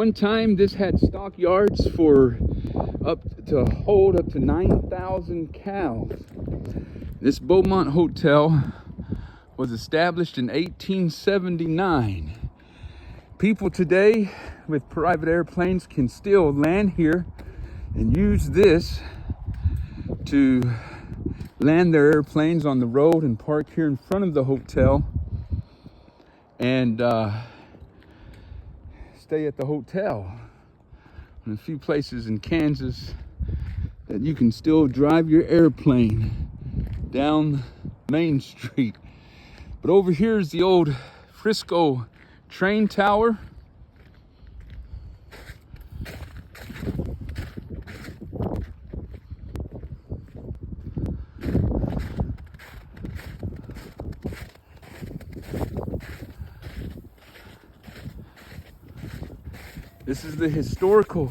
One time this had stock yards for hold up to 9,000 cows. This Beaumont hotel was established in 1879. People today with private airplanes can still land here and use this to land their airplanes on the road and park here in front of the hotel and stay at the hotel. In a few places in Kansas that you can still drive your airplane down Main Street. But over here is the old Frisco train tower. This is the historical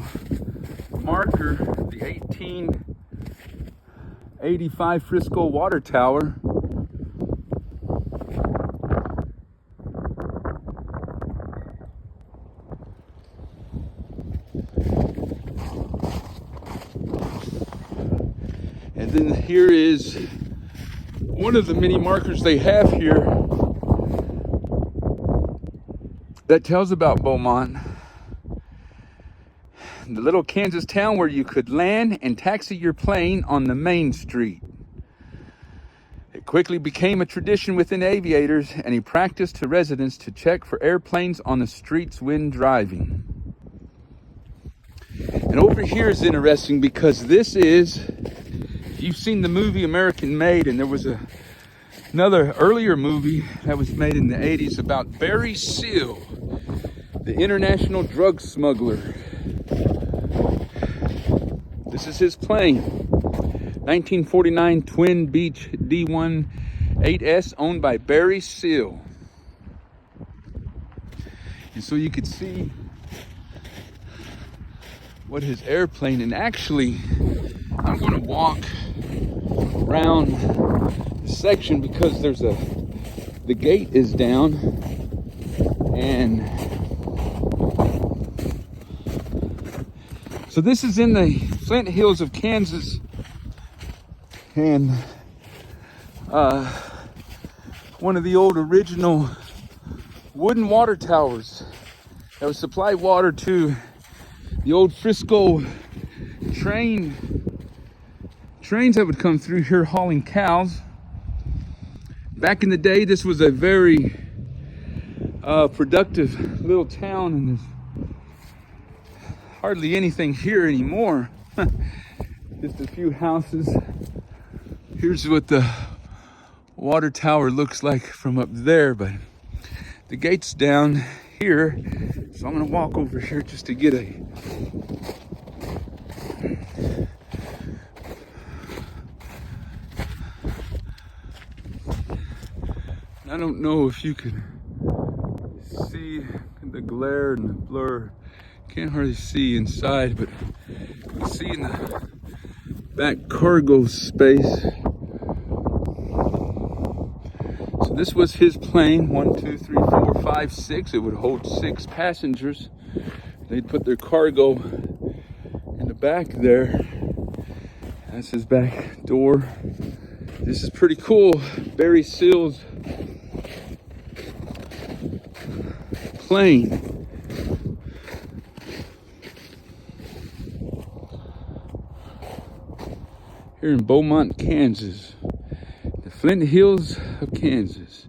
marker, the 1885 Frisco water tower. And then here is one of the many markers they have here that tells about Beaumont. The little Kansas town where you could land and taxi your plane on the main street. It quickly became a tradition within aviators and a practice to residents to check for airplanes on the streets when driving. And over here is interesting because this is, if you've seen the movie American Made, and there was another earlier movie that was made in the 80s about Barry Seal, the international drug smuggler. This is his plane, 1949 Twin Beech D-18S, owned by Barry Seal. And so you could see what his airplane, and actually I'm going to walk around the section because the gate is down, and so this is in the Flint Hills of Kansas, and one of the old original wooden water towers that would supply water to the old Frisco trains that would come through here hauling cows. Back in the day, this was a very productive little town, and there's hardly anything here anymore. Just a few houses. Here's what the water tower looks like from up there, but the gate's down here, so I'm gonna walk over here just to get a I don't know if you can see the glare and the blur. Can't hardly see inside, but you can see in the back cargo space. So this was his plane, 1, 2, 3, 4, 5, 6. It would hold 6 passengers. They'd put their cargo in the back there. That's his back door. This is pretty cool. Barry Seal's plane. Here in Beaumont, Kansas, the Flint Hills of Kansas.